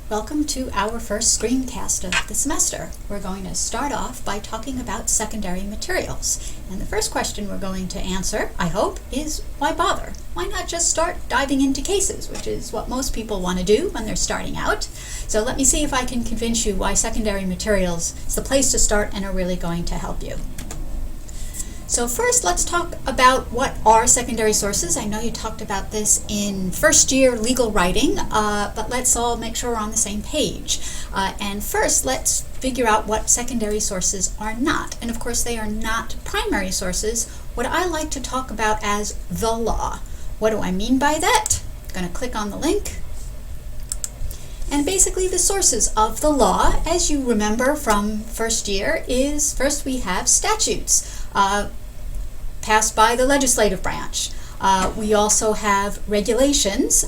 Welcome to our first screencast of the semester. We're going to start off by talking about secondary materials. And the first question we're going to answer, I hope, is why bother? Why not just start diving into cases, which is what most people want to do when they're starting out. So let me see if I can convince you why secondary materials is the place to start and are really going to help you. So first, let's talk about what are secondary sources. I know you talked about this in first year legal writing, but let's all make sure we're on the same page. And first, let's figure out what secondary sources are not. And of course, they are not primary sources, what I like to talk about as the law. What do I mean by that? I'm going to click on the link. And basically the sources of the law, as you remember from first year, is first we have statutes passed by the legislative branch. We also have regulations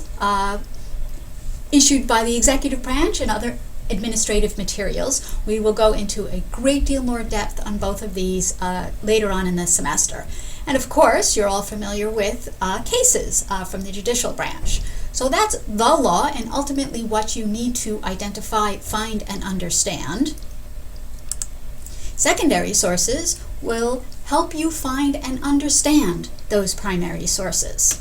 issued by the executive branch and other administrative materials. We will go into a great deal more depth on both of these later on in the semester. And of course, you're all familiar with cases from the judicial branch. So that's the law and ultimately what you need to identify, find, and understand. Secondary sources will help you find and understand those primary sources.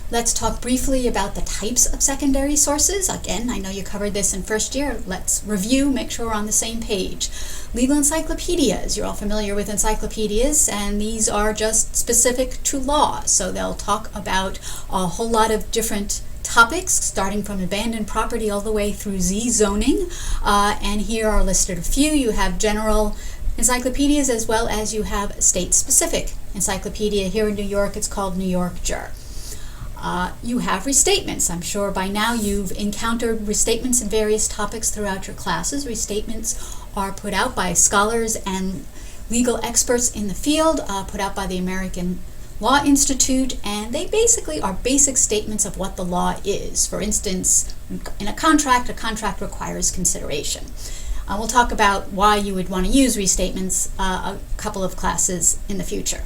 Let's talk briefly about the types of secondary sources. Again, I know you covered this in first year. Let's review, make sure we're on the same page. Legal encyclopedias. You're all familiar with encyclopedias, and these are just specific to law. So they'll talk about a whole lot of different topics, starting from abandoned property all the way through zoning. And here are listed a few. You have general encyclopedias as well as you have state-specific encyclopedia. Here in New York, it's called New York Jur. You have restatements. I'm sure by now you've encountered restatements in various topics throughout your classes. Restatements are put out by scholars and legal experts in the field, put out by the American Law Institute, and they basically are basic statements of what the law is. For instance, in a contract requires consideration. We'll talk about why you would want to use restatements a couple of classes in the future.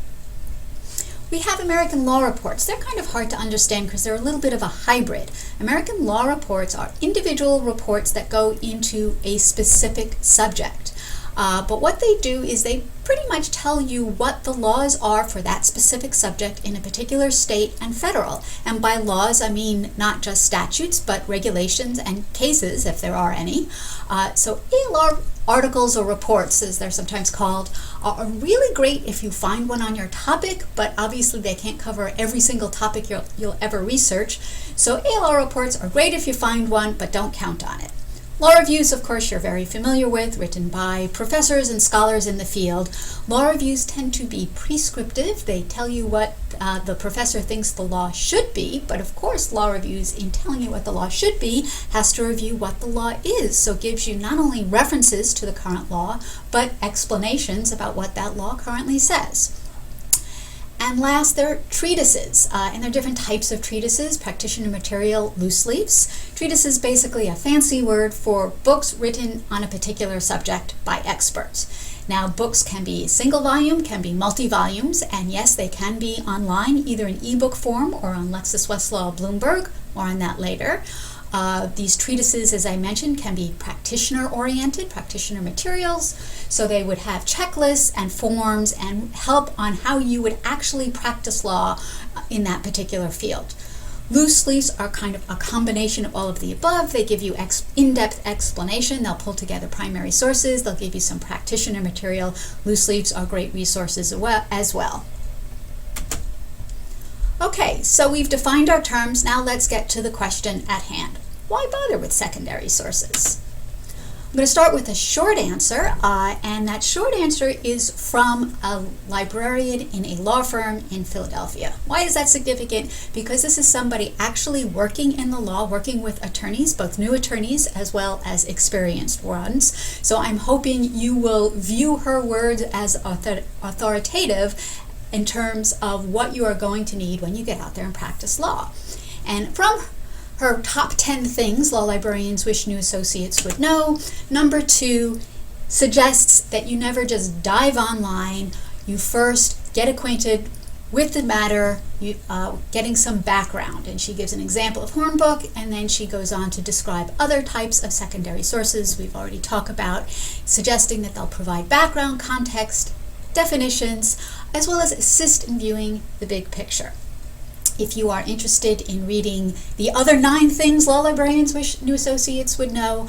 We have American Law Reports. They're kind of hard to understand because they're a little bit of a hybrid. American Law Reports are individual reports that go into a specific subject. But what they do is they pretty much tell you what the laws are for that specific subject in a particular state and federal. And by laws, I mean not just statutes, but regulations and cases, if there are any. So ALR articles or reports, as they're sometimes called, are really great if you find one on your topic, but obviously they can't cover every single topic you'll ever research. So ALR reports are great if you find one, but don't count on it. Law reviews, of course, you're very familiar with, written by professors and scholars in the field. Law reviews tend to be prescriptive. They tell you what the professor thinks the law should be, but of course, law reviews, in telling you what the law should be, has to review what the law is. So it gives you not only references to the current law, but explanations about what that law currently says. And last, there are treatises, and there are different types of treatises, practitioner material, loose leaves. Treatise is basically a fancy word for books written on a particular subject by experts. Now, books can be single volume, can be multi-volumes, and yes, they can be online, either in ebook form or on Lexis Westlaw Bloomberg. More on that later. These treatises, as I mentioned, can be practitioner-oriented, practitioner materials, so they would have checklists and forms and help on how you would actually practice law in that particular field. Loose leaves are kind of a combination of all of the above. They give you in-depth explanation. They'll pull together primary sources. They'll give you some practitioner material. Loose leaves are great resources as well. Okay, so we've defined our terms. Now let's get to the question at hand. Why bother with secondary sources? I'm going to start with a short answer, and that short answer is from a librarian in a law firm in Philadelphia. Why is that significant? Because this is somebody actually working in the law, working with attorneys, both new attorneys as well as experienced ones. So I'm hoping you will view her words as authoritative in terms of what you are going to need when you get out there and practice law. And from her top 10 things law librarians wish new associates would know, number 2 suggests that you never just dive online. You first get acquainted with the matter, getting some background. And she gives an example of Hornbook, and then she goes on to describe other types of secondary sources we've already talked about, suggesting that they'll provide background, context, definitions, as well as assist in viewing the big picture. If you are interested in reading the other 9 things law librarians wish new associates would know,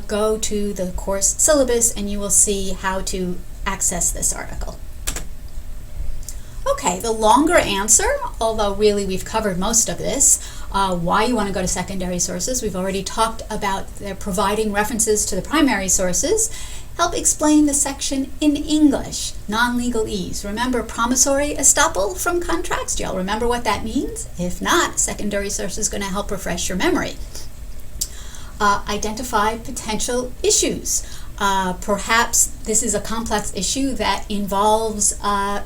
go to the course syllabus and you will see how to access this article. Okay, the longer answer, although really we've covered most of this, why you want to go to secondary sources. We've already talked about their providing references to the primary sources. Help explain the section in English, non-legalese. Remember promissory estoppel from contracts? Do y'all remember what that means? If not, secondary source is going to help refresh your memory. Identify potential issues. Perhaps this is a complex issue that involves a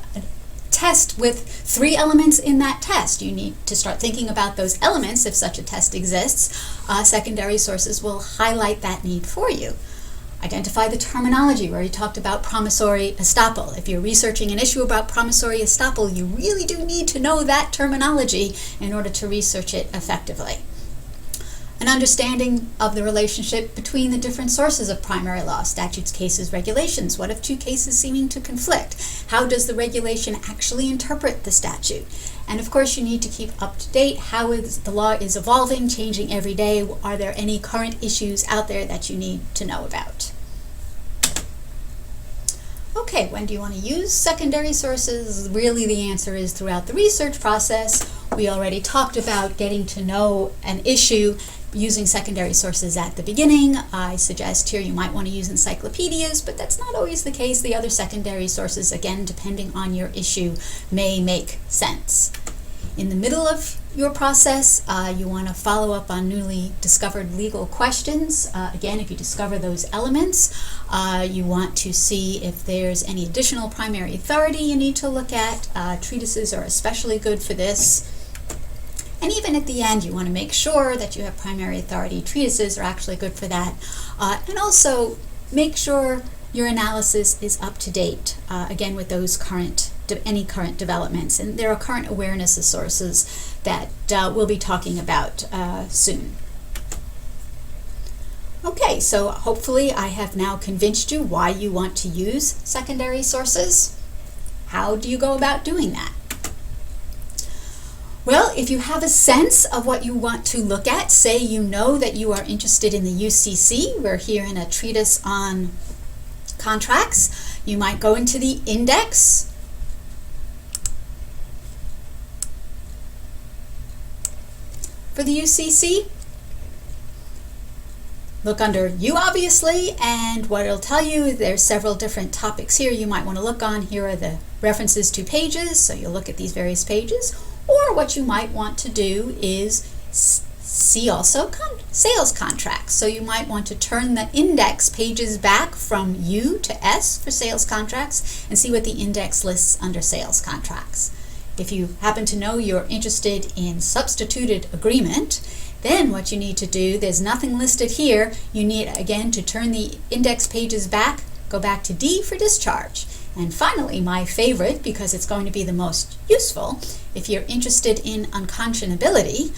test with 3 elements in that test. You need to start thinking about those elements if such a test exists. Secondary sources will highlight that need for you. Identify the terminology. We already talked about promissory estoppel. If you're researching an issue about promissory estoppel, you really do need to know that terminology in order to research it effectively. An understanding of the relationship between the different sources of primary law, statutes, cases, regulations. What if 2 cases seeming to conflict? How does the regulation actually interpret the statute? And of course, you need to keep up to date. How is the law is evolving, changing every day? Are there any current issues out there that you need to know about? Okay, when do you want to use secondary sources? Really, the answer is throughout the research process. We already talked about getting to know an issue using secondary sources at the beginning. I suggest here you might want to use encyclopedias, but that's not always the case. The other secondary sources, again, depending on your issue, may make sense. In the middle of your process, you want to follow up on newly discovered legal questions. Again, if you discover those elements, you want to see if there's any additional primary authority you need to look at. Treatises are especially good for this. And even at the end, you want to make sure that you have primary authority. Treatises are actually good for that. And also make sure your analysis is up to date, again, with those any current developments. And there are current awareness of sources that we'll be talking about soon. Okay, so hopefully I have now convinced you why you want to use secondary sources. How do you go about doing that? Well, if you have a sense of what you want to look at, say you know that you are interested in the UCC, we're here in a treatise on contracts, you might go into the index, for the UCC, look under U obviously, and what it'll tell you, there's several different topics here you might want to look on. Here are the references to pages, so you'll look at these various pages. Or what you might want to do is see also sales contracts. So you might want to turn the index pages back from U to S for sales contracts and see what the index lists under sales contracts. If you happen to know you're interested in substituted agreement, then what you need to do, there's nothing listed here. You need, again, to turn the index pages back, go back to D for discharge. And finally, my favorite, because it's going to be the most useful, if you're interested in unconscionability,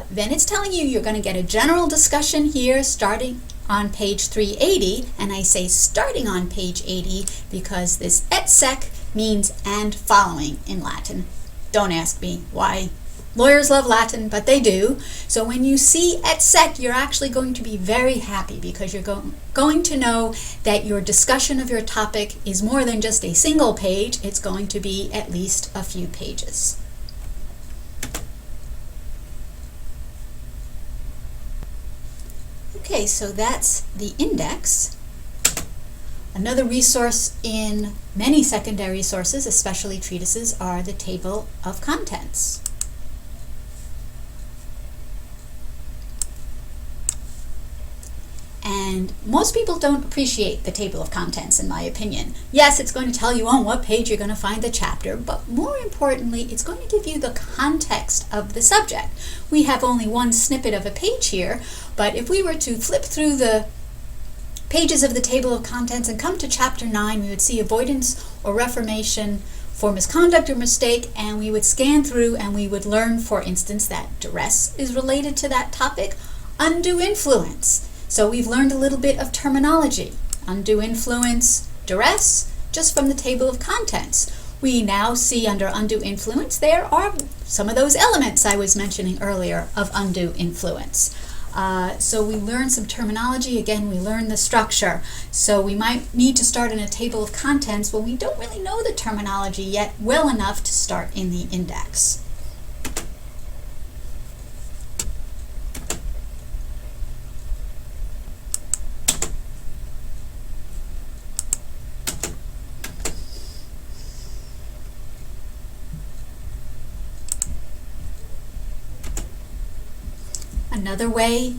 then it's telling you you're going to get a general discussion here starting on page 380, and I say starting on page 80 because this et sec means and following in Latin. Don't ask me why. Lawyers love Latin, but they do. So when you see et sec, you're actually going to be very happy because you're going to know that your discussion of your topic is more than just a single page. It's going to be at least a few pages. Okay, so that's the index. Another resource in many secondary sources, especially treatises, are the table of contents. And most people don't appreciate the table of contents, in my opinion. Yes, it's going to tell you on what page you're going to find the chapter, but more importantly, it's going to give you the context of the subject. We have only one snippet of a page here, but if we were to flip through the pages of the table of contents and come to chapter 9, we would see avoidance or reformation for misconduct or mistake, and we would scan through and we would learn, for instance, that duress is related to that topic, undue influence. So we've learned a little bit of terminology. Undue influence, duress, just from the table of contents. We now see under undue influence there are some of those elements I was mentioning earlier of undue influence. So we learn some terminology. Again, we learn the structure. So we might need to start in a table of contents, but we don't really know the terminology yet well enough to start in the index. Another way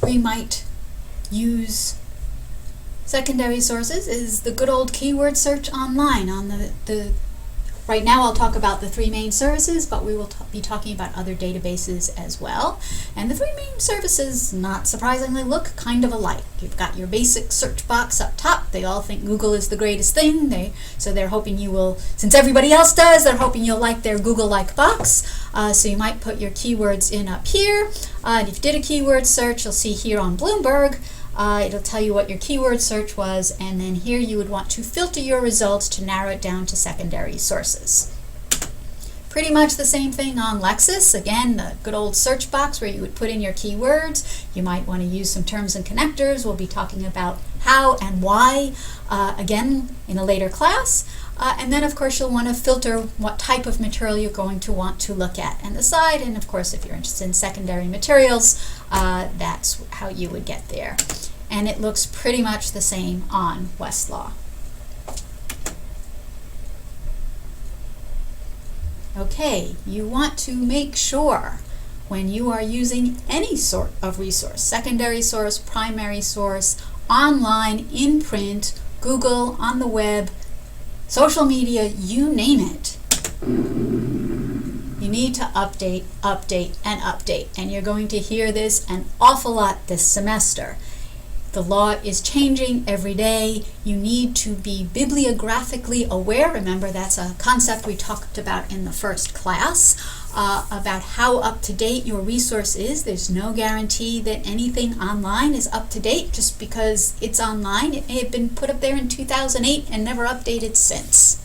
we might use secondary sources is the good old keyword search online. On right now I'll talk about the three main services, but we will be talking about other databases as well. And the three main services, not surprisingly, look kind of alike. You've got your basic search box up top. They all think Google is the greatest thing. So they're hoping you will, since everybody else does, they're hoping you'll like their Google-like box. So you might put your keywords in up here. And if you did a keyword search, you'll see here on Bloomberg, it'll tell you what your keyword search was, and then here you would want to filter your results to narrow it down to secondary sources. Pretty much the same thing on Lexis. Again, the good old search box where you would put in your keywords. You might want to use some terms and connectors. We'll be talking about how and why again in a later class. And then of course you'll want to filter what type of material you're going to want to look at and decide. And of course if you're interested in secondary materials, that's how you would get there. And it looks pretty much the same on Westlaw. Okay, you want to make sure when you are using any sort of resource, secondary source, primary source, online, in print, Google, on the web, social media, you name it, you need to update, update, and update. And you're going to hear this an awful lot this semester. The law is changing every day. You need to be bibliographically aware. Remember, that's a concept we talked about in the first class, about how up-to-date your resource is. There's no guarantee that anything online is up-to-date just because it's online. It may have been put up there in 2008 and never updated since.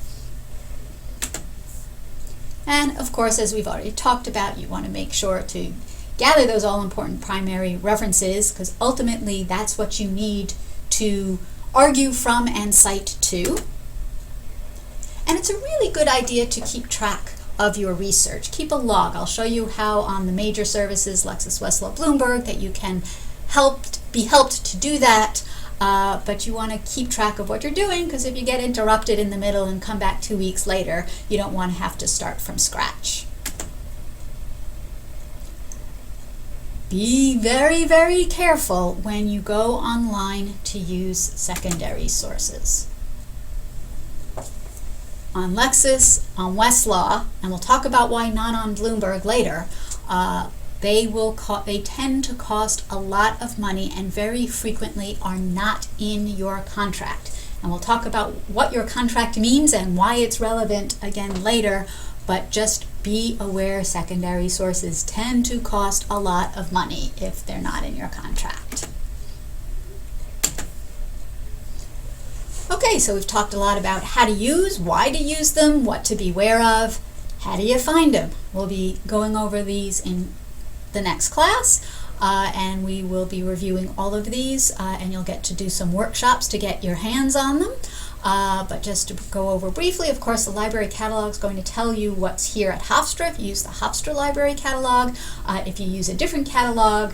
And of course, as we've already talked about, you want to make sure to gather those all-important primary references, because ultimately that's what you need to argue from and cite to. And it's a really good idea to keep track of your research. Keep a log. I'll show you how on the major services, Lexis, Westlaw, Bloomberg, that you can be helped to do that. But you want to keep track of what you're doing, because if you get interrupted in the middle and come back 2 weeks later, you don't want to have to start from scratch. Be very, very careful when you go online to use secondary sources. On Lexis, on Westlaw, and we'll talk about why not on Bloomberg later, they tend to cost a lot of money and very frequently are not in your contract. And we'll talk about what your contract means and why it's relevant again later, but just be aware secondary sources tend to cost a lot of money if they're not in your contract. Okay, so we've talked a lot about how to use, why to use them, what to beware of, how do you find them. We'll be going over these in the next class, and we will be reviewing all of these, and you'll get to do some workshops to get your hands on them. But just to go over briefly, of course, the library catalog is going to tell you what's here at Hofstra. If you use the Hofstra library catalog, if you use a different catalog,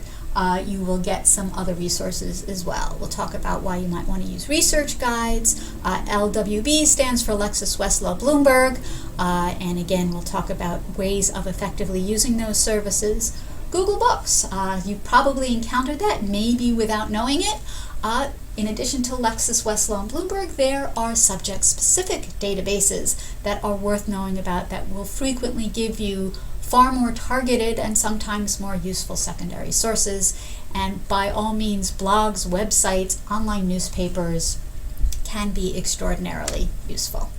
you will get some other resources as well. We'll talk about why you might want to use research guides. LWB stands for Lexis, Westlaw, Bloomberg. And again, we'll talk about ways of effectively using those services. Google Books, you've probably encountered that, maybe without knowing it. In addition to Lexis, Westlaw, and Bloomberg, there are subject-specific databases that are worth knowing about that will frequently give you far more targeted and sometimes more useful secondary sources. And by all means, blogs, websites, online newspapers can be extraordinarily useful.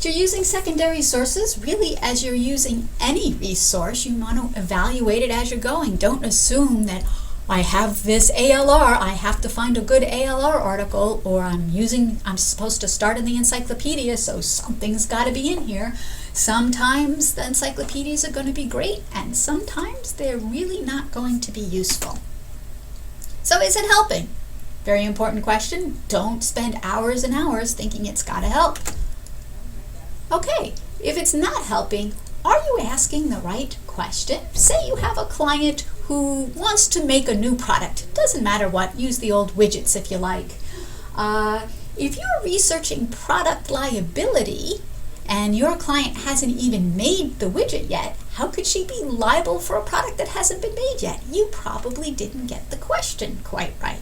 If you're using secondary sources, really as you're using any resource, you want to evaluate it as you're going. Don't assume that I have this ALR, I have to find a good ALR article, or I'm supposed to start in the encyclopedia, so something's got to be in here. Sometimes the encyclopedias are going to be great, and sometimes they're really not going to be useful. So is it helping? Very important question. Don't spend hours and hours thinking it's got to help. Okay, if it's not helping, are you asking the right question? Say you have a client who wants to make a new product. Doesn't matter what, use the old widgets if you like. If you're researching product liability and your client hasn't even made the widget yet, how could she be liable for a product that hasn't been made yet? You probably didn't get the question quite right.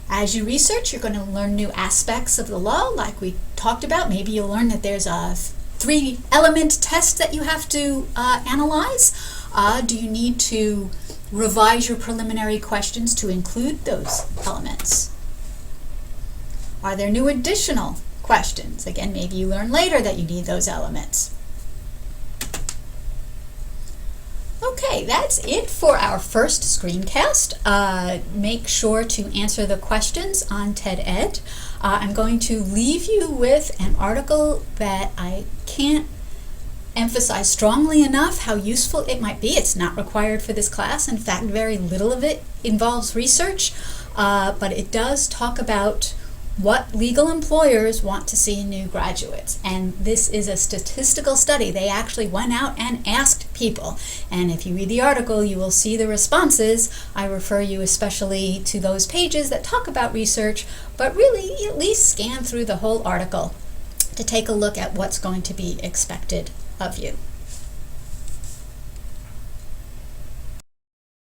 As you research, you're going to learn new aspects of the law, like we talked about. Maybe you'll learn that there's a 3-element test that you have to analyze. Do you need to revise your preliminary questions to include those elements? Are there new additional questions? Again, maybe you learn later that you need those elements. Okay, that's it for our first screencast. Make sure to answer the questions on TED Ed. I'm going to leave you with an article that I can't emphasize strongly enough how useful it might be. It's not required for this class. In fact, very little of it involves research, but it does talk about what legal employers want to see in new graduates. And this is a statistical study. They actually went out and asked people. And if you read the article, you will see the responses. I refer you especially to those pages that talk about research, but really at least scan through the whole article to take a look at what's going to be expected of you.